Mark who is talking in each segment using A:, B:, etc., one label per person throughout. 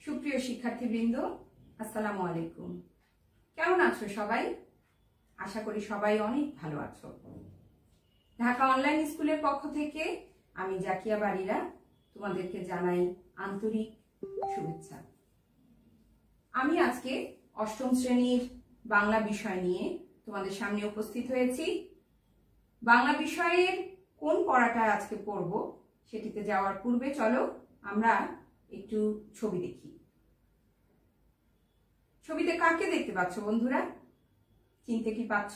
A: সুপ্রিয় শিক্ষার্থীবৃন্দ, আসসালামু আলাইকুম। কেমন আছো সবাই? আশা করি সবাই অনেক ভালো আছো। ঢাকা অনলাইন স্কুলের পক্ষ থেকে আমি জাকিয়া বারিরা তোমাদেরকে জানাই আন্তরিক শুভেচ্ছা। আমি আজকে অষ্টম শ্রেণীর বাংলা বিষয় নিয়ে তোমাদের সামনে উপস্থিত হয়েছি। বাংলা বিষয়ের কোন পড়াটা আজকে পড়ব সেটিতে যাওয়ার পূর্বে চলো আমরা একটু ছবি দেখি। ছবিতে কাকে দেখতে পাচ্ছ বন্ধুরা? চিনতে কি পাচ্ছ?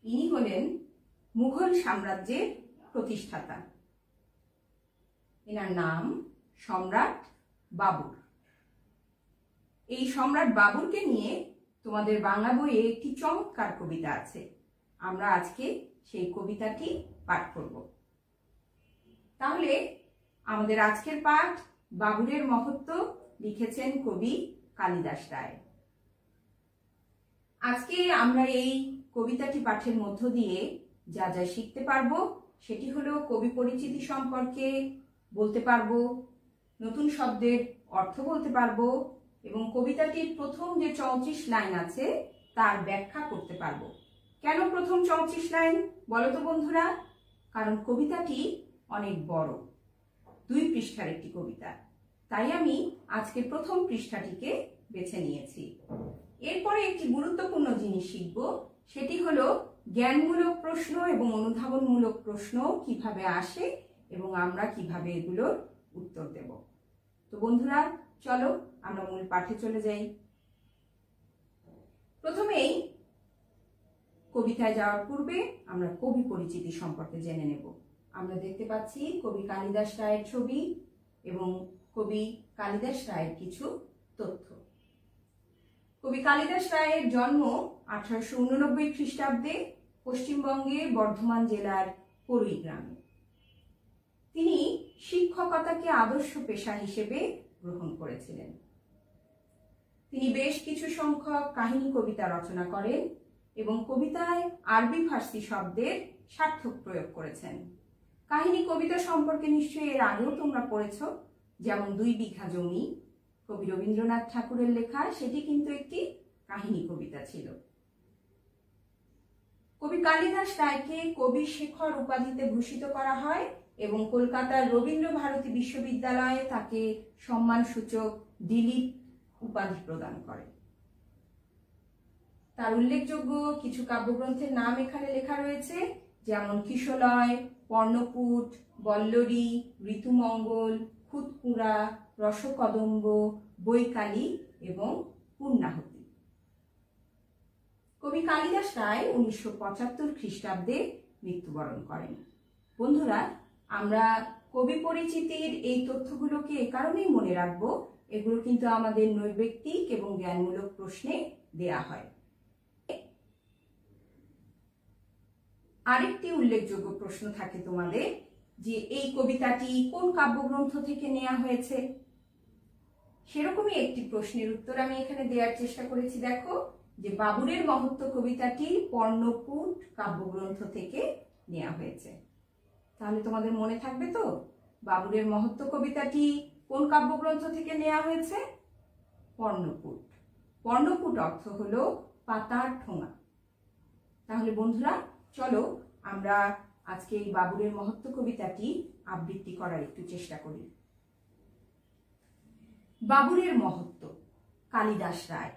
A: ইনি হলেন মুঘল সাম্রাজ্যের প্রতিষ্ঠাতা। এনার নাম সম্রাট বাবর। এই সম্রাট বাবরকে নিয়ে তোমাদের বাংলা বইয়ে একটি চমৎকার কবিতা আছে। আমরা আজকে সেই কবিতাটি পাঠ করব। তাহলে আমাদের আজকের পাঠ বাবরের মহত্ব লিখেছেন কবি কালিদাস রায়। আজকে আমরা এই কবিতাটি পাঠের মধ্য দিয়ে যা যা শিখতে পারবো সেটি হলো কবি পরিচিতি সম্পর্কে বলতে পারবো, নতুন শব্দের অর্থ বলতে পারবো এবং কবিতাটির প্রথম যে 34 লাইন আছে তার ব্যাখ্যা করতে পারবো। কেন প্রথম 34 লাইন বলো তো বন্ধুরা? কারণ কবিতাটি অনেক বড়, 2 পৃষ্ঠার একটি কবিতা, তাই আমি আজকে প্রথম পৃষ্ঠাটিকে বেছে নিয়েছি। এরপরে একটি গুরুত্বপূর্ণ জিনিস শিখব, সেটি হলো জ্ঞানমূলক প্রশ্ন এবং অনুধাবনমূলক প্রশ্ন কিভাবে আসে এবং আমরা কিভাবে এগুলোর উত্তর দেব। তো বন্ধুরা চলো আমরা মূল পাঠে চলে যাই। প্রথমেই কবিতায় যাওয়ার পূর্বে আমরা কবি পরিচিতি সম্পর্কে জেনে নেব। আমরা দেখতে পাচ্ছি কবি কালিদাস রায়ের ছবি এবং কবি কালিদাস রায়ের কিছু তথ্য। কবি কালিদাস রায়ের জন্ম 1889 খ্রিস্টাব্দে পশ্চিমবঙ্গে বর্ধমান জেলার পড়ুই গ্রামে। তিনি শিক্ষকতাকে আদর্শ পেশা হিসেবে গ্রহণ করেছিলেন। তিনি বেশ কিছু সংখ্যক কাহিনী কবিতা রচনা করেন এবং কবিতায় আরবি ফার্সি শব্দের সার্থক প্রয়োগ করেছেন। কাহিনী কবিতা সম্পর্কে নিশ্চয়ই এর আগেও তোমরা পড়েছ, যেমন 2 বিঘা জমি কবি রবীন্দ্রনাথ ঠাকুরের লেখা, সেটি কিন্তু একটি কাহিনী কবিতা ছিল। কবি কালিদাস রায়কে কবি শেখর উপাধিতে ভূষিত করা হয় এবং কলকাতার রবীন্দ্র ভারতী বিশ্ববিদ্যালয়ে তাকে সম্মানসূচক ডিলিট উপাধি প্রদান করে। তার উল্লেখযোগ্য কিছু কাব্যগ্রন্থের নাম এখানে লেখা রয়েছে, যেমন কিশলয়, পর্ণপুট, বল্লরী, ঋতুমঙ্গল, খুদকুঁড়া, রসকদম্ব, বৈকালী এবং পূর্ণাহুতি। কবি কালিদাস রায় 1975 খ্রিস্টাব্দে মৃত্যুবরণ করেন। বন্ধুরা, আমরা কবি পরিচিতির এই তথ্যগুলোকে এ কারণেই মনে রাখবো, এগুলো কিন্তু আমাদের নৈর্ব্যক্তিক এবং জ্ঞানমূলক প্রশ্নে দেয়া হয়। আরেকটি উল্লেখযোগ্য প্রশ্ন থাকে তোমাদের যে এই কবিতাটি কোন কাব্যগ্রন্থ থেকে নেওয়া হয়েছে। সেরকমই একটি প্রশ্নের উত্তর আমি এখানে দেওয়ার চেষ্টা করেছি। দেখো যে বাবরের মহত্ব কবিতাটি পর্ণপুট কাব্যগ্রন্থ থেকে নেওয়া হয়েছে। তাহলে তোমাদের মনে থাকবে তো বাবরের মহত্ব কবিতাটি কোন কাব্যগ্রন্থ থেকে নেওয়া হয়েছে? পর্ণপুট। পর্ণপুট অর্থ হলো পাতার ঠোঙা। তাহলে বন্ধুরা চলো আমরা আজকে এই বাবরের মহত্ব কবিতাটি আবৃত্তি করার একটু চেষ্টা করি। বাবরের মহত্ব, কালিদাস রায়।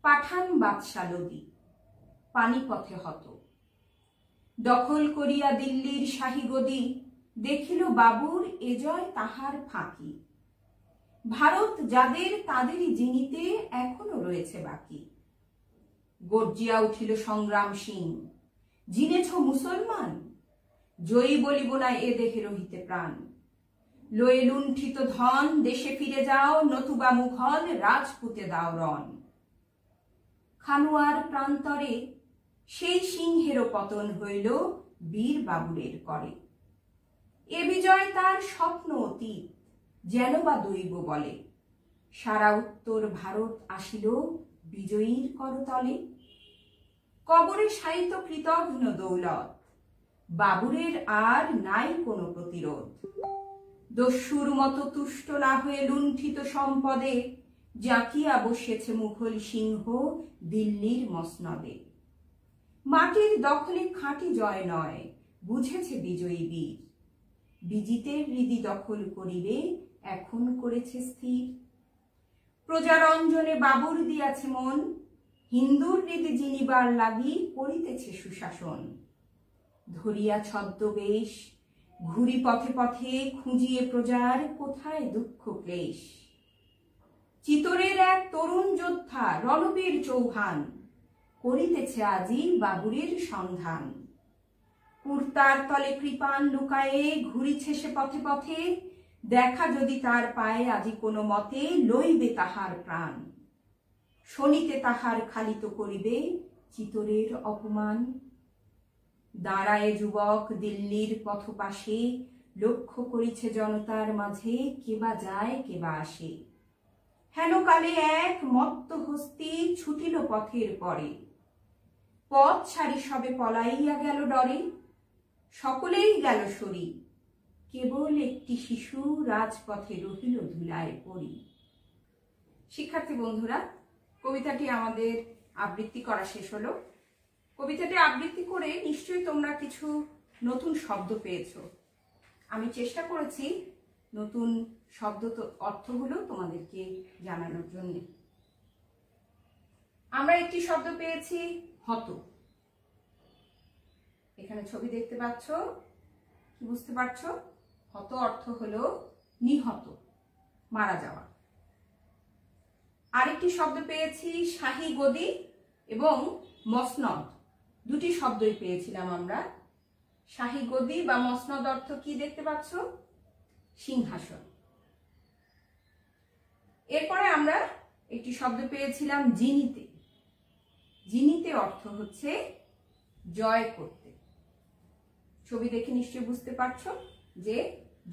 A: পাঠান বাদশালদি পানিপথে হত, দখল করিয়া দিল্লির শাহী গদি, দেখিল বাবুর এজয় তাহার ফাঁকি। ভারত যাদের তাদেরই জিনিতে এখনো রয়েছে বাকি। গর্জিয়া উঠিল সংগ্রাম সিং, জিনেছ মুসলমান, জয়ী বলিব না এ দেহে রহিতে প্রাণ। লয়ে লুণ্ঠিত ধন দেশে ফিরে যাও, নতুবা মুঘল রাজপুতে দাও রণ। খানুয়ার প্রান্তরে সেই সিংহেরও পতন হইল বীর বাবুরের করে। এ বিজয় তার স্বপ্ন অতীত, যেন বা দৈব বলে। সারা উত্তর ভারত আসিল বিজয়ীর করতলে। কবরে শায়িত কৃতঘ্ন দৌলত, বাবুরের আর নাই কোনো প্রতিরোধ। দস্যুর মতো তুষ্ট না হয়ে লুণ্ঠিত সম্পদে জাকিয়া বসেছে মুঘল সিংহ দিল্লির মসনদে। মাটির দখলে খাঁটি জয় নয়, বুঝেছে বিজয়ী বীর। বিজিতের হৃদি দখল করিবে এখন করেছে স্থির। প্রজারঞ্জনে বাবুর দিয়াছে মন, হিন্দুর হৃদি জিনিবার লাগি করিতেছে সুশাসন। ধরিয়া ছদ্মবেশ ঘুরি পথে পথে খুঁজিয়ে প্রজার কোথায় দুঃখ ক্লেশ। চিতরের এক তরুণ যোদ্ধা রণবীর চৌহান করিতেছে আজি বাবুরের সন্ধান। কুর্তার তলে কৃপান লুকায়ে ঘুরিছে সে পথে পথে, দেখা যদি তার পায়ে আজি কোনো মতে লইবে তাহার প্রাণ। শনিতে তাহার খালিত করিবে চিতরের অপমান। দাঁড়ায় যুবক দিল্লির পথপাশে, লক্ষ্য করিছে জনতার মাঝে কেবা যায় কেবা আসে। হেনকালে এক মত্ত হস্তি ছুটিল পথের পরে, পথ ছাড়ি সবে পলাইয়া গেল ডরে। সকলেই গেল সরি, কেবল একটি শিশু রাজপথে রহিল ধুলায় পড়ি। শিক্ষার্থী বন্ধুরা, কবিতাটি আমাদের আবৃত্তি করা শেষ হলো। কবিতাটি আবৃত্তি করে নিশ্চয়ই তোমরা কিছু নতুন শব্দ পেয়েছো। আমি চেষ্টা করেছি নতুন শব্দ অর্থগুলো তোমাদেরকে জানানোর জন্য। আমরা একটি শব্দ পেয়েছি হত। এখানে ছবি দেখতে পাচ্ছ, কি বুঝতে পারছো? হত অর্থ হলো নিহত, মারা যাওয়া। আরেকটি শব্দ পেয়েছি শাহী গদি এবং মসনদ, দুটি শব্দই পেয়েছিলাম আমরা। শাহী গদি বা মসনদ অর্থ কি দেখতে পাচ্ছ? সিংহাসন। এরপরে আমরা একটি শব্দ পেয়েছিলাম জিনিতে। জিনিতে অর্থ হচ্ছে জয় করতে। ছবি দেখে নিশ্চয়ই বুঝতে পারছো যে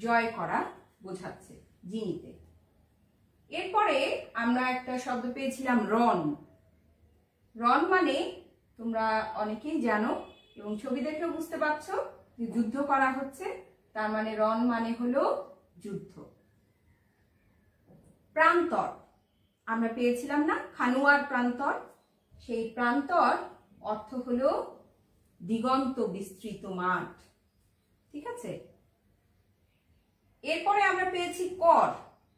A: জয় করা বোঝাচ্ছে জিনিতে। এরপরে আমরা একটা শব্দ পেয়েছিলাম রণ। রণ মানে তোমরা অনেকেই জানো এবং ছবি দেখেও বুঝতে পারছো যে যুদ্ধ করা হচ্ছে, তার মানে রণ মানে হলো যুদ্ধ। প্রান্তর আমরা পেয়েছিলাম না, খানুয়ার প্রান্তর। সেই প্রান্তর অর্থ হলো দিগন্ত বিস্তৃত মাঠ। ঠিক আছে। এরপরে আমরা পেয়েছি কর।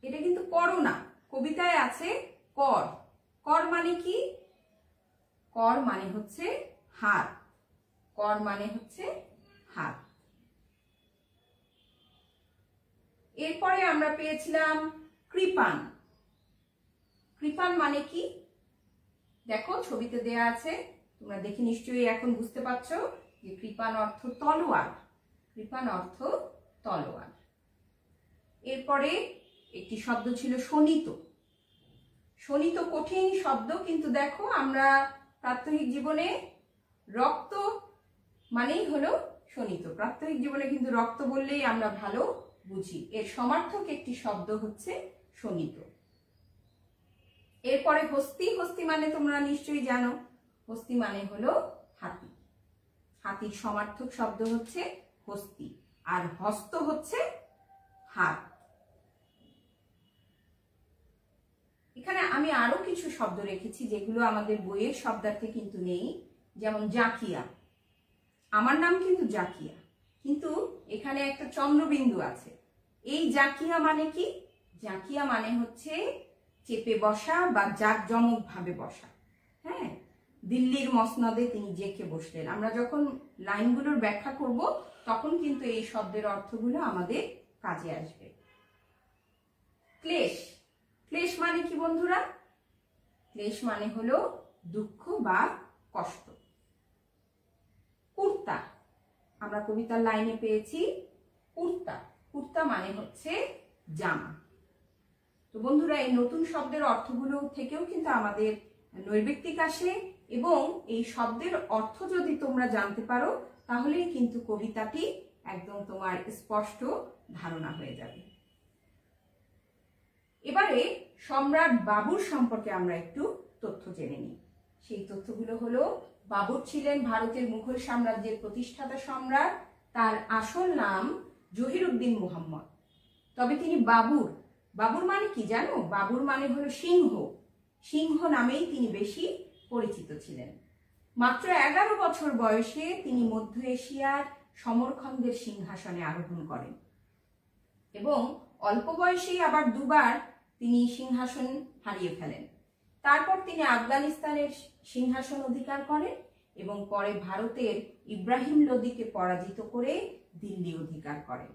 A: এটা কিন্তু করো না, কবিতায় আছে কর। কর মানে কি? কর মানে হচ্ছে হাত। কর মানে হচ্ছে হাত। এরপরে আমরা পেয়েছিলাম কৃপান। কৃপান মানে কি? দেখো ছবিতে দেয়া আছে, তোমরা দেখে নিশ্চয়ই এখন বুঝতে পারছো যে কৃপান অর্থ তলোয়ার। কৃপান অর্থ তলোয়ার। এরপরে একটি শব্দ ছিল শোণিত। শোণিত কঠিন শব্দ, কিন্তু দেখো আমরা প্রাত্যহিক জীবনে রক্ত মানেই হলো শোণিত। প্রাত্যহিক জীবনে কিন্তু রক্ত বললেই আমরা ভালো বুঝি। এর সমার্থক একটি শব্দ হচ্ছে শোণিত। এরপরে হস্তি। হস্তি মানে তোমরা নিশ্চয়ই জানো, হস্তি মানে হলো হাতি। হাতির সমার্থক শব্দ হচ্ছে হস্তি, আর হস্ত হচ্ছে হাত। এখানে আমি আরো কিছু শব্দ রেখেছি যেগুলো আমাদের বইয়ের শব্দার্থে কিন্তু নেই, যেমন জাকিয়া। আমার নাম কিন্তু জাকিয়া, কিন্তু এখানে একটা চন্দ্রবিন্দু আছে। এই জাকিয়া মানে কি? জাকিয়া মানে হচ্ছে চেপে বসা বা জাঁকজমক ভাবে বসা। হ্যাঁ, দিল্লির মসনদে তিনি জেকে বসলেন। আমরা যখন লাইনগুলোর ব্যাখ্যা করব তখন কিন্তু এই শব্দের অর্থগুলো আমাদের কাজে আসবে। ক্লেশ। ক্লেশ মানে কি বন্ধুরা? ক্লেশ মানে হলো দুঃখ বা কষ্ট। কুর্তা আমরা কবিতার লাইনে পেয়েছি কুর্তা। কুর্তা মানে হচ্ছে জামা। তো বন্ধুরা, এই নতুন শব্দের অর্থগুলো থেকেও কিন্তু আমাদের নৈর্ব্যক্তিক আসে, এবং এই শব্দের অর্থ যদি তোমরা জানতে পারো তাহলেই কিন্তু কবিতাটি একদম তোমার স্পষ্ট ধারণা হয়ে যাবে। এবারে সম্রাট বাবুর সম্পর্কে আমরা একটু তথ্য জেনে নিই। সেই তথ্যগুলো হলো, বাবর ছিলেন ভারতের মুঘল সাম্রাজ্যের প্রতিষ্ঠাতা সম্রাট। তার আসল নাম জহিরুদ্দিন মুহাম্মদ। তবে তিনি বাবুর, বাবুর মানে কি জানো? বাবুর মানে হলো সিংহ, সিংহ নামেই তিনি বেশি পরিচিত ছিলেন। মাত্র 11 বছর বয়সে তিনি মধ্য এশিয়ার সমরখন্দের সিংহাসনে আরোহণ করেন এবং অল্প বয়সেই আবার দুবার তিনি সিংহাসন হারিয়ে ফেলেন। তারপর তিনি আফগানিস্তানের সিংহাসন অধিকার করেন এবং পরে ভারতের ইব্রাহিম লোদিকে পরাজিত করে দিল্লি অধিকার করেন।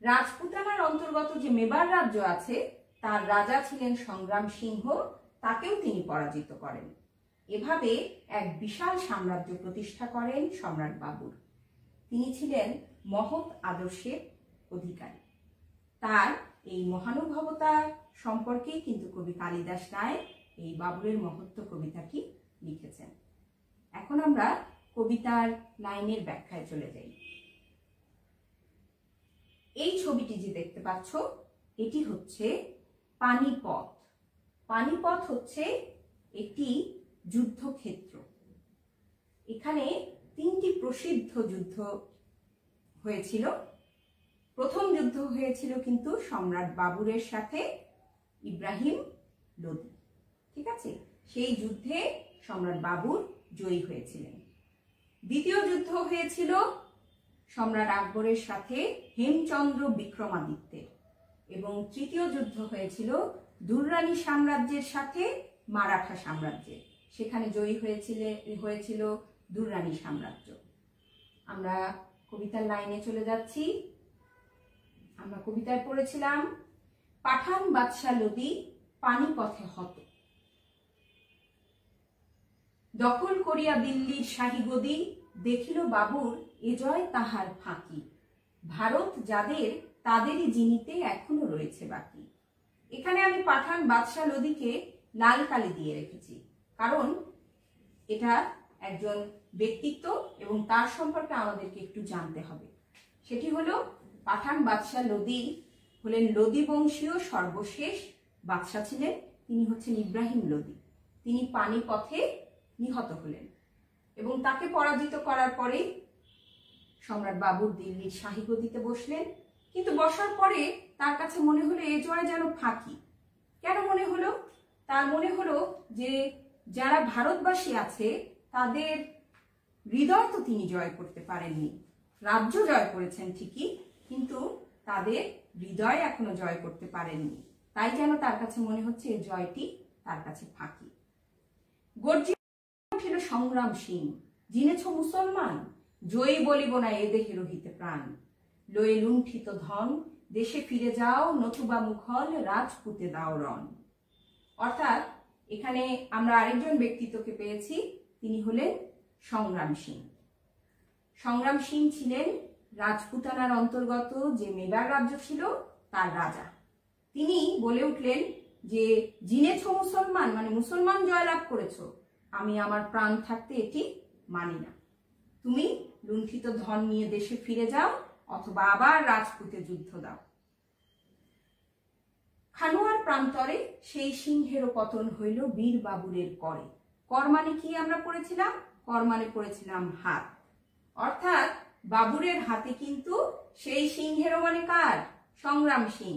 A: রাজপুতানার অন্তর্গত যে মেবার রাজ্য আছে তার রাজা ছিলেন সংগ্রাম সিংহ, তাকেও তিনি পরাজিত করেন। এভাবে এক বিশাল সাম্রাজ্য প্রতিষ্ঠা করেন সম্রাট বাবর। তিনি ছিলেন মহৎ আদর্শের অধিকারী। তার এই মহানুভবতা সম্পর্কেই কিন্তু কবি কালিদাস রায় এই বাবরের মহত্ব কবিতাটি লিখেছেন। এখন আমরা কবিতার লাইনের ব্যাখ্যায় চলে যাই। এই ছবিটি যে দেখতে পাচ্ছ এটি হচ্ছে পানিপথ। পানিপথ হচ্ছে একটি যুদ্ধক্ষেত্র। এখানে 3টি প্রসিদ্ধ যুদ্ধ হয়েছিল। প্রথম যুদ্ধ হয়েছিল কিন্তু সম্রাট বাবরের সাথে ইব্রাহিম লোদি, ঠিক আছে? সেই যুদ্ধে সম্রাট বাবর জয়ী হয়েছিলেন। দ্বিতীয় যুদ্ধ হয়েছিল সম্রাট আকবরের সাথে হেমচন্দ্র বিক্রমাদিত্যের এবং তৃতীয় যুদ্ধ হয়েছিল দুররানি সাম্রাজ্যের সাথে মারাঠা সাম্রাজ্যের। সেখানে জয়ী হয়েছিল দুররানি সাম্রাজ্য। আমরা কবিতার লাইনে চলে যাচ্ছি। আমরা কবিতায় পড়েছিলাম, পাঠান বাদশা লোদি পানিপথে হত, দখল করিয়া দিল্লির শাহী গদি, দেখিল বাবুর এ জয় তাহার ফাঁকি, ভারত যাদের তাদেরই জিনিতে এখনো রয়েছে বাকি। এখানে আমি পাঠান বাদশা লোদিকে লাল কালি দিয়ে রেখেছি, কারণ এটা একজন ব্যক্তিত্ব এবং তার সম্পর্কে আমাদেরকে একটু জানতে হবে। সেটি হলো পাঠান বাদশা লোদি হলেন লোদি বংশীয় সর্বশেষ বাদশা ছিলেন। তিনি হচ্ছেন ইব্রাহিম লোদি। তিনি পানিপথে নিহত হলেন এবং তাকে পরাজিত করার পরে সম্রাট বাবর দিল্লির শাহী গদিতে বসলেন। কিন্তু বসার পরে তার কাছে মনে হলো এ জয় যেন ফাঁকি। কেন মনে হলো? তার মনে হলো যে যারা ভারতবাসী আছে তাদের হৃদয় তো তিনি জয় করতে পারেননি। রাজ্য জয় করেছেন ঠিকই, কিন্তু তাদের হৃদয় এখনো জয় করতে পারেননি। তাই যেন তার কাছে মনে হচ্ছে এই জয়টি তার কাছে ফাঁকি। গর্জিয়া উঠিল সংগ্রাম সিং, জিনেছ মুসলমান, জয়ী বলিব না এ দেহে রহিতে প্রাণ, লয়ে লুণ্ঠিত ধন দেশে ফিরে যাও, নতুবা মুখল রাজপুতে দাও রণ। অর্থাৎ এখানে আমরা আরেকজন ব্যক্তিত্বকে পেয়েছি, তিনি হলেন সংগ্রাম সিং। সংগ্রাম সিং ছিলেন রাজপুতানার অন্তর্গত যে মেবার রাজ্য ছিল তার রাজা। তিনি বলে উঠলেন যে জিনেছ মুসলমান মানে মুসলমান জয়লাভ করেছ, আমি আমার প্রাণ থাকতে এটি মানি না। তুমি লুণ্ঠিত ধন নিয়ে দেশে ফিরে যাও অথবা আবার রাজপুতে যুদ্ধ দাও। খানুয়ার প্রান্তরে সেই সিংহেরও পতন হইল বীর বাবুরের করে। কর মানে কি আমরা পড়েছিলাম? কর মানে পড়েছিলাম হাত। অর্থাৎ বাবুরের হাতে কিন্তু সেই সিংহেরও মানে কার? সংগ্রাম সিং।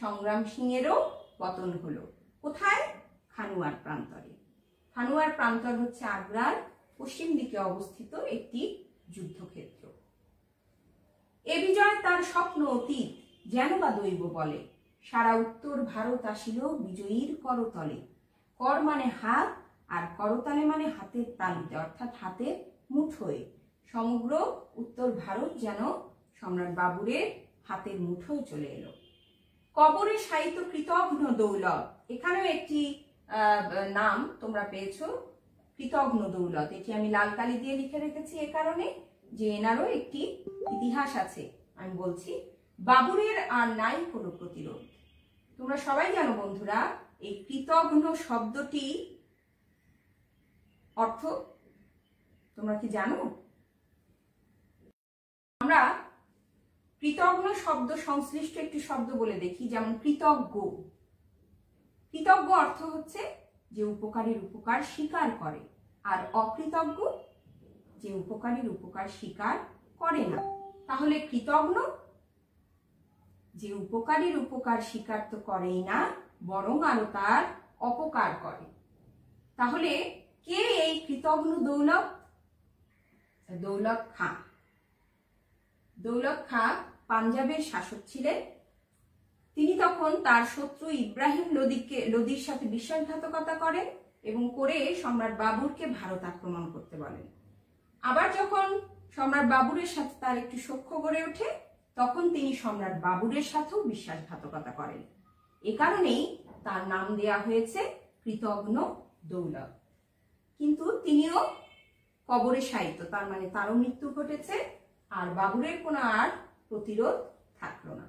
A: সংগ্রাম সিংয়েরও পতন হলো। কোথায়? খানুয়ার প্রান্তরে। খানুয়ার প্রান্তর হচ্ছে আগ্রার পশ্চিম দিকে অবস্থিত একটি যুদ্ধক্ষেত্র। এ বিজয় তার স্বপ্ন অতীত, যেন বা দৈব বলে, সারা উত্তর ভারত আসিল বিজয়ীর করতলে। কর মানে হাত আর করতালে মানে হাতের তালুতে, অর্থাৎ হাতের মুঠোয়। সমগ্র উত্তর ভারত যেন সম্রাট বাবরের হাতের মুঠোয় চলে এলো। কবরে সাহিত্য কৃতঘ্ন দৌলত, এখানেও একটি নাম তোমরা পেয়েছো, কৃতঘ্ন দৌলত। এটি আমি লাল কালি দিয়ে লিখে রেখেছি এ কারণে যে এনারও একটি ইতিহাস আছে। আমি বলছি, বাবরের আর নাই কোনো প্রতিরোধ। তোমরা সবাই জানো বন্ধুরা, এই কৃতঘ্ন শব্দটি অর্থ তোমরা কি জানো? আমরা কৃতঘ্ন শব্দ সংশ্লিষ্ট একটি শব্দ বলে দেখি, যেমন কৃতজ্ঞ। কৃতজ্ঞ অর্থ হচ্ছে যে উপকারীর উপকার স্বীকার করে, আর অকৃতজ্ঞ যে উপকারীর উপকার স্বীকার করে না। তাহলে কৃতজ্ঞ যে উপকারীর উপকার স্বীকার তো করেই না, বরং আরো তার অপকার করে। তাহলে কে এই কৃতঘ্ন দৌলত? দৌলত খাঁ। দৌলত খাঁ পাঞ্জাবের শাসক ছিলেন। তিনি তখন তার শত্রু ইব্রাহিম লোদির সাথে বিশ্বাসঘাতকতা করেন এবং করে সম্রাট বাবুরকে ভারত আক্রমণ করতে বলেন। আবার যখন সম্রাট বাবুরের সাথে তার একটু সখ্য গড়ে ওঠে, তখন তিনি সম্রাট বাবুরের সাথেও বিশ্বাসঘাতকতা করেন। এ কারণেই তার নাম দেয়া হয়েছে কৃতঘ্ন দৌলত। কিন্তু তিনিও কবরে শায়িত, তার মানে তারও মৃত্যু ঘটেছে, আর বাবুরের কোনো আর প্রতিরোধ থাকলো না।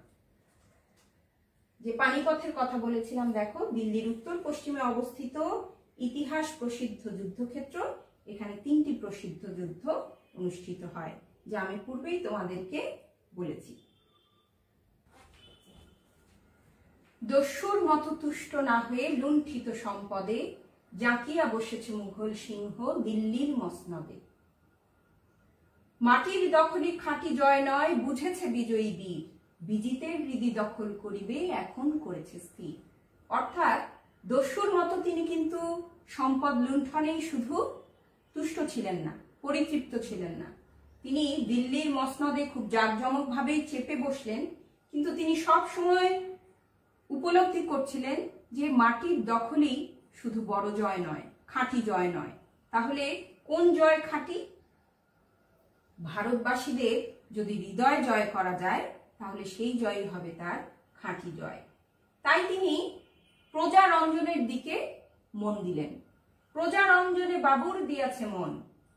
A: যে পানিপথের কথা বলেছিলাম, দেখো দিল্লির উত্তর পশ্চিমে অবস্থিত ইতিহাস প্রসিদ্ধ যুদ্ধক্ষেত্র। এখানে 3টি প্রসিদ্ধ যুদ্ধ অনুষ্ঠিত হয়, যা আমি পূর্বেই তোমাদেরকে বলেছি। দস্যুর মতো তুষ্ট না হয়ে লুণ্ঠিত সম্পদে জাঁকিয়া বসেছে মুঘল সিংহ দিল্লির মসনদে। মাটির দখলই খাঁটি জয় নয়, বুঝেছে বিজয়ী বীর, বিজিতের হৃদি দখল করিবে এখন করেছে স্থির। অর্থাৎ দস্যুর মতো তিনি কিন্তু সম্পদ লুণ্ঠনেই শুধু তুষ্ট ছিলেন না, পরিতৃপ্ত ছিলেন না। তিনি দিল্লির মসনদে খুব জাঁকজমকভাবেই চেপে বসলেন, কিন্তু তিনি সব সময় উপলব্ধি করছিলেন যে মাটির দখলই শুধু বড় জয় নয়, খাঁটি জয় নয়। তাহলে কোন জয় খাঁটি? ভারতবাসীদের যদি হৃদয় জয় করা যায়, তাহলে সেই জয়ই হবে তার খাঁটি জয়। তাই তিনি প্রজারঞ্জনের দিকে মন দিলেন। প্রজারঞ্জনে বাবুর দিয়াছে মন,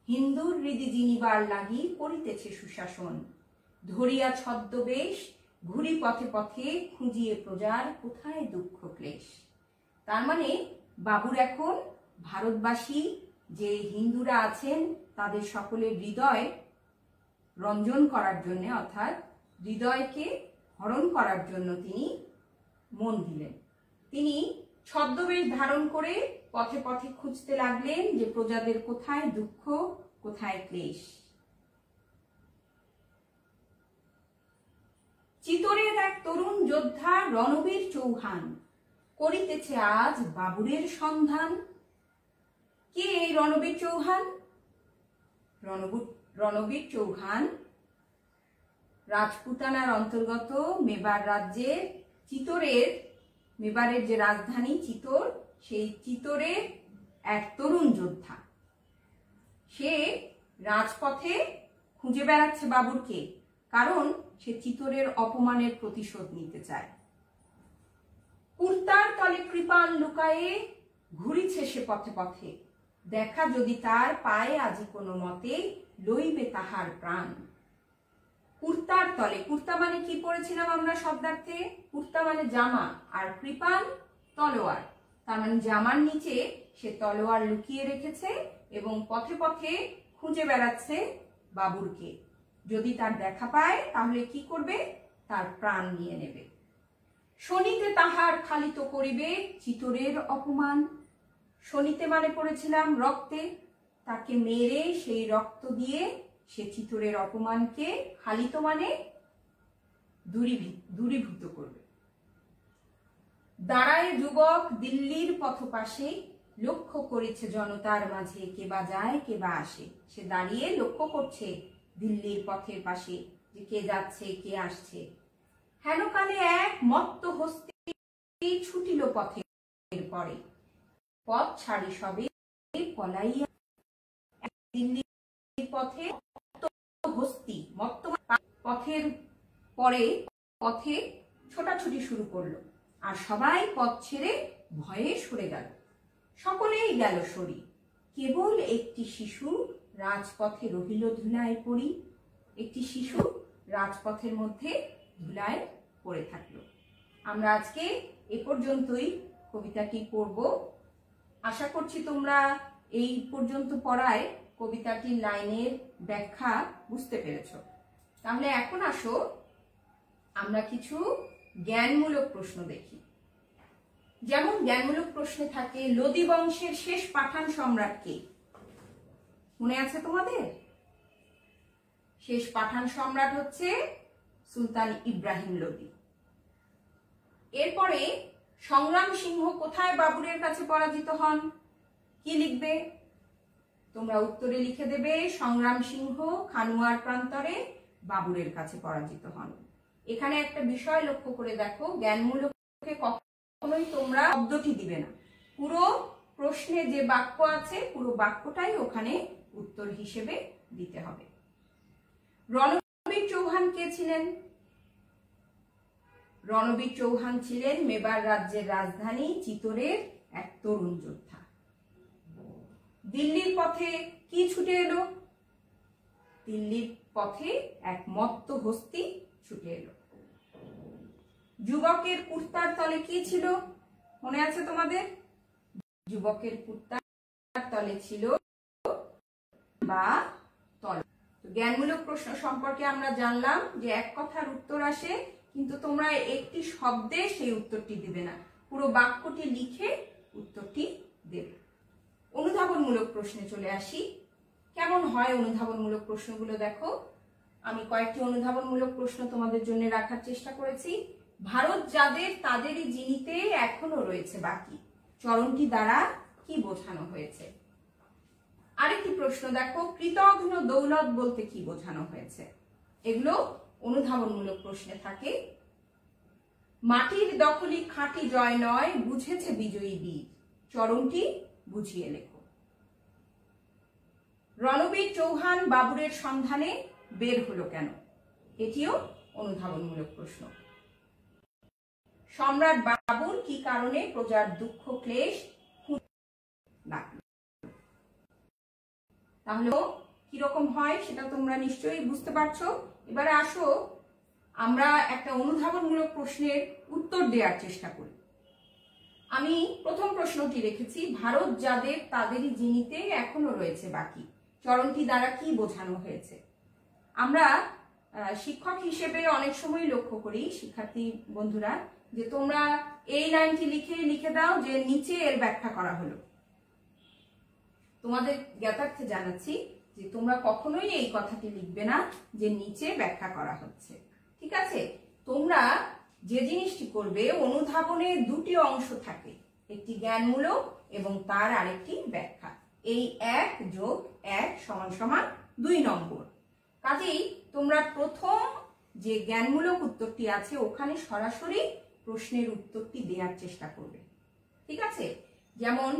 A: হিন্দুর হৃদি জিনিবার লাগি করিতেছে সুশাসন। ধরিয়া ছদ্মবেশ ঘুরি পথে পথে, খুঁজিয়ে প্রজার কোথায় দুঃখ ক্লেশ। তার মানে বাবুর এখন ভারতবাসী যে হিন্দুরা আছেন তাদের সকলের হৃদয় রঞ্জন করার জন্য, অর্থাৎ হৃদয়কে হরণ করার জন্য তিনি মন দিলেন। তিনি ছদ্মবেশ ধারণ করে পথে পথে খুঁজতে লাগলেন যে প্রজাদের কোথায় দুঃখ, কোথায় ক্লেশ। চিতোরের এক তরুণ যোদ্ধা রণবীর চৌহান করিতেছে আজ বাবুরের সন্ধান। কে এই রণবীর চৌহান? রণবীর চৌহান রাজপুতানার অন্তর্গত মেবার রাজ্যের মেবারের যে রাজধানী চিতোর, সেই চিতোরের এক তরুণ যোদ্ধা। সে রাজপথে খুঁজে বেড়াচ্ছে বাবুরকে, কারণ সে চিতোরের অপমানের প্রতিশোধ নিতে চায়। কুর্তার তলে কৃপান লুকায়ে ঘুরিছে সে পথে পথে, দেখা যদি তার পায়ে আজি কোনো মতে লইবে তাহার প্রাণ। কুর্তার তলে, কুর্তা মানে কি পড়েছিলাম আমরা শব্দার্থে? কুর্তা মানে জামা, আর কৃপান তলোয়ার। তার মানে জামার নিচে সে তলোয়ার লুকিয়ে রেখেছে এবং পথে পথে খুঁজে বেড়াচ্ছে বাবুরকে। যদি তার দেখা পায় তাহলে কি করবে? তার প্রাণ নিয়ে নেবে। শনিতে তাহার খালিত করিবে চিতোরের অপমান। শনিতে মানে পড়েছিলাম রক্তে, তাকে মেরে সেই রক্ত দিয়ে সে চিতোরের অপমানকে খালিত মানে দূরীভূত করবে। দাঁড়ায় যুবক দিল্লির পথপাশে, লক্ষ্য করেছে জনতার মাঝে কে বা যায় কে বা আসে। সে দাঁড়িয়ে লক্ষ্য করছে দিল্লির পথের পাশে যে কে যাচ্ছে কে আসছে। হেনকালে এক মত্ত হস্তি ছুটিল পথের পরে, পথ ছাড়ি সবে পলাইয়া। দিল্লির পথে হস্তি মত্ত পথের পরে পথে ছোটাছুটি শুরু করলো, আর সবাই পথ ছেড়ে ভয়ে সরে গেল। সকলেই গেল সরি, কেবল একটি শিশু রাজপথে রহিল ধুলায় পড়ি। একটি শিশু রাজপথের মধ্যে ধুলায় পড়ে থাকলো। আমরা আজকে এ পর্যন্তই কবিতাটি পড়ব। আশা করছি তোমরা এই পর্যন্ত পড়ায় কবিতাটির লাইনের ব্যাখ্যা বুঝতে পেরেছ। তাহলে এখন আসো আমরা কিছু জ্ঞানমূলক প্রশ্ন দেখি। যেমন জ্ঞানমূলক প্রশ্নে থাকে লোদি বংশের শেষ পাঠান সম্রাট কে? মনে আছে তোমাদের? শেষ পাঠান সম্রাট হচ্ছে সুলতান ইব্রাহিম লোদি। এরপরে সংগ্রাম সিংহ কোথায় বাবুরের কাছে পরাজিত হন? কি লিখবে? তোমরা উত্তরে লিখে দেবে সংগ্রাম সিংহ খানুয়ার প্রান্তরে বাবুরের কাছে পরাজিত হন। এখানে একটা বিষয় লক্ষ্য করে দেখো, জ্ঞানমূলকে কখনোই তোমরা শব্দটি দিবে না, পুরো প্রশ্নে যে বাক্য আছে পুরো বাক্যটাই ওখানে উত্তর হিসেবে দিতে হবে। রণবীর চৌহান কে ছিলেন? রণবীর চৌহান ছিলেন মেবার রাজ্যের রাজধানী চিতোরের এক তরুণ যোদ্ধা। দিল্লির পথে কি ছুটে এলো? দিল্লির পথে এক মত্ত হস্তি ছুটে এলো। যুবকের কুর্তার তলে কি ছিল? মনে আছে তোমাদের? যুবকের কুর্তার তলে ছিল বা তল। জ্ঞানমূলক প্রশ্ন সম্পর্কে আমরা জানলাম যে এক কথার উত্তর আসে, কিন্তু তোমরা একটি শব্দে সেই উত্তরটি দিবে না, পুরো বাক্যটি লিখে উত্তরটি দেবে। অনুধাবনমূলক প্রশ্নে চলে আসি। কেমন হয় অনুধাবনমূলক প্রশ্নগুলো দেখো। আমি কয়েকটি অনুধাবনমূলক প্রশ্ন তোমাদের জন্য রাখার চেষ্টা করেছি। ভারত যাদের তাদেরই যিনিতে এখনো রয়েছে বাকি, চরণটি দ্বারা কি বোঝানো হয়েছে? আরেকটি প্রশ্ন দেখো, কৃতঘ্ন দৌলত বলতে কি বোঝানো হয়েছে? এগুলো অনুধাবনমূলক প্রশ্নে থাকে। মাটির দখলই খাঁটি জয় নয়, বুঝেছে বিজয়ী বীর, চরণটি বুঝিয়ে লেখো। রণবীর চৌহান বাবুরের সন্ধানে বের হলো কেন? এটিও অনুধাবনমূলক প্রশ্ন। সম্রাট বাবুর কি কারণে প্রজার দুঃখ ক্লেশ লাগলো? তাহলে কিরকম হয় সেটা তোমরা নিশ্চয়ই বুঝতে পারছো। এবারে আসো আমরা একটা অনুধাবনমূলক প্রশ্নের উত্তর দেওয়ার চেষ্টা করি। আমি প্রথম প্রশ্নটি রেখেছি, ভারত যাদের তাদেরই যিনিতে এখনো রয়েছে বাকি, চরণটি দ্বারা কি বোঝানো হয়েছে? আমরা শিক্ষক হিসেবে অনেক সময় লক্ষ্য করি শিক্ষার্থী বন্ধুরা যে তোমরা এই লাইনটি লিখে দাও যে নিচে এর ব্যাখ্যা করা হলো। তোমাদের জ্ঞাতার্থে জানাচ্ছি যে তোমরা কখনোই এই কথাটি লিখবে না যে নিচে ব্যাখ্যা করা হচ্ছে, ঠিক আছে? তোমরা যে জিনিসটি করবে, অনুধাবনে দুটি অংশ থাকে, একটি জ্ঞানমূলক এবং তার আরেকটি ব্যাখ্যা। এই 1 যোগ 1 সমান সমান 2 নম্বর। কাজেই তোমরা প্রথম যে জ্ঞানমূলক উত্তরটি আছে ওখানে সরাসরি প্রশ্নের উত্তরটি দেওয়ার চেষ্টা করবে, ঠিক আছে? যেমন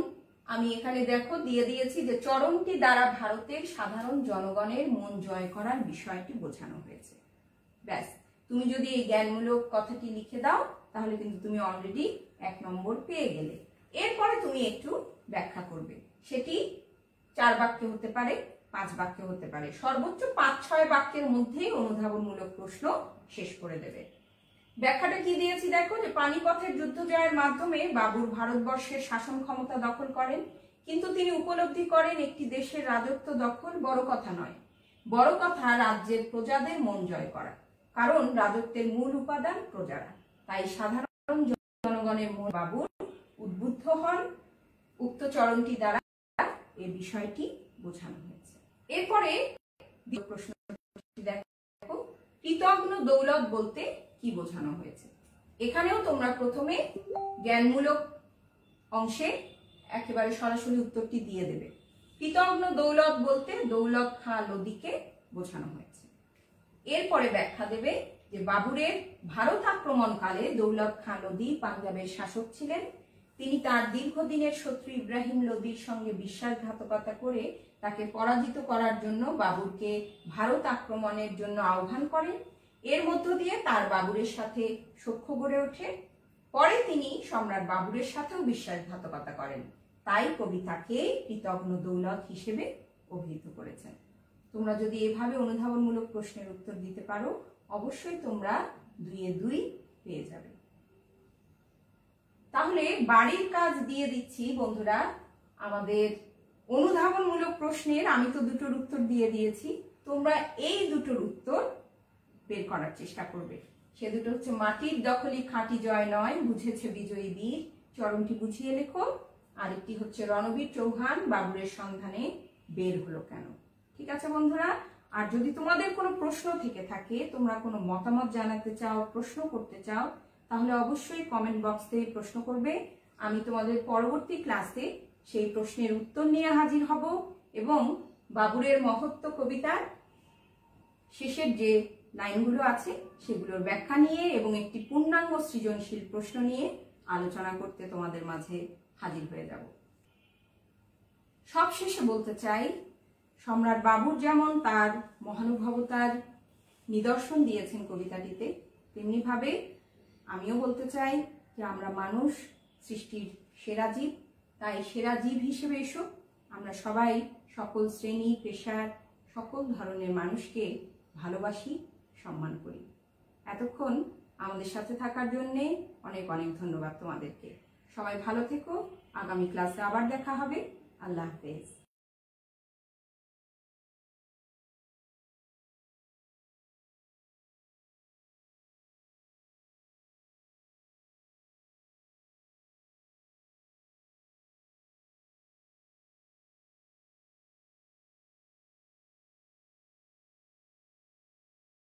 A: আমি এখানে দেখো দিয়ে দিয়েছি যে চরণটি দ্বারা ভারতের সাধারণ জনগণের মন জয় করার বিষয়টি বোঝানো হয়েছে। ব্যাস, তুমি যদি এই জ্ঞানমূলক কথাটি লিখে দাও তাহলে কিন্তু তুমি অলরেডি 1 নম্বর পেয়ে গেলে। এরপরে তুমি একটু ব্যাখ্যা করবে, সেটি 4 বাক্যে হতে পারে, 5 বাক্যে হতে পারে, সর্বোচ্চ 5-6 বাক্যের মধ্যেই অনুধাবনমূলক প্রশ্ন শেষ করে দেবে। ব্যাখ্যাটা কি দিয়েছি দেখো, যে পানিপথের যুদ্ধ জয়ের মাধ্যমে বাবুর ভারতবর্ষের শাসন ক্ষমতা দখল করেন, কিন্তু তিনি উপলব্ধি করেন একটি দেশের রাজত্ব দখল বড় কথা নয়, বড় কথা রাজ্যের প্রজাদের মন জয় করা, কারণ রাজত্বের মূল উপাদান প্রজারা। তাই সাধারণ জনগণের মন বাবুর উদ্বুদ্ধ হন। উক্ত চরণটি দ্বারা এই বিষয়টি বোঝানো হয়েছে। এরপরে প্রশ্নটি দেখো, কৃতঘ্ন দৌলত বলতে কি বোঝানো হয়েছে? এখানেও তোমরা প্রথমে জ্ঞানমূলক অংশে একেবারে সরাসরি উত্তরটি দিয়ে দেবে। কৃতঘ্ন দৌলত বলতে দৌলত খাঁ লোদীকে বোঝানো হয়েছে। এরপরে ব্যাখ্যা দেবে যে বাবুরের ভারত আক্রমণকালে দৌলত খাঁ লোদী পাঞ্জাবের শাসক ছিলেন। তিনি তার দীর্ঘদিনের শত্রু ইব্রাহিম লোদীর সঙ্গে বিশ্বাসঘাতকতা করে তাকে পরাজিত করার জন্য বাবুরকে ভারত আক্রমণের জন্য আহ্বান করেন। এর মধ্য দিয়ে তার বাবুরের সাথে সখ্য গড়ে ওঠে। পরে তিনি সম্রাট বাবুরের সাথেও বিশ্বাসঘাতকতা করেন, তাই কবি তাকে কৃতঘ্ন দৌলত হিসেবে অভিহিত করেছেন। তোমরা যদি এভাবে অনুধাবনমূলক প্রশ্নের উত্তর দিতে পারো অবশ্যই তোমরা 2-এ 2 পেয়ে যাবে। তাহলে বাড়ির কাজ দিয়ে দিচ্ছি বন্ধুরা। আমাদের অনুধাবনমূলক প্রশ্নের আমি তো দুটোর উত্তর দিয়ে দিয়েছি, তোমরা এই দুটোর উত্তর বের করার চেষ্টা করবে। সে দুটো হচ্ছে, মাটির দখলই খাঁটি জয় নয়, বুঝেছে বিজয়ী বীর, চরণটি বুঝিয়ে লেখো। আরেকটি হচ্ছে রণবীর চৌহান বাবুরের সন্ধানে বের হলো কেন। ঠিক আছে বন্ধুরা? আর যদি তোমাদের কোনো প্রশ্ন থেকে থাকে, তোমরা কোনো মতামত জানাতে চাও, প্রশ্ন করতে চাও, তাহলে অবশ্যই কমেন্ট বক্সে প্রশ্ন করবে। আমি তোমাদের পরবর্তী ক্লাসে সেই প্রশ্নের উত্তর নিয়ে হাজির হব এবং বাবুরের মহত্ব কবিতার শেষের যে লাইনগুলো আছে সেগুলোর ব্যাখ্যা নিয়ে এবং একটি পূর্ণাঙ্গ সৃজনশীল প্রশ্ন নিয়ে আলোচনা করতে তোমাদের মাঝে হাজির হয়ে যাব। সবশেষে বলতে চাই, সম্রাট বাবুর যেমন তার মহানুভবতার নিদর্শন দিয়েছেন কবিতাটিতে, তেমনিভাবে আমিও বলতে চাই যে আমরা মানুষ, সৃষ্টির সেরা জীব। তাই সেরা জীব হিসেবে এসো আমরা সবাই সকল শ্রেণী পেশার সকল ধরনের মানুষকে ভালোবাসি, সম্মান করি। এতক্ষণ আমাদের সাথে থাকার জন্যে অনেক অনেক ধন্যবাদ তোমাদেরকে। সবাই ভালো থেকো। আগামী ক্লাসে আবার দেখা হবে। আল্লাহ হাফেজ।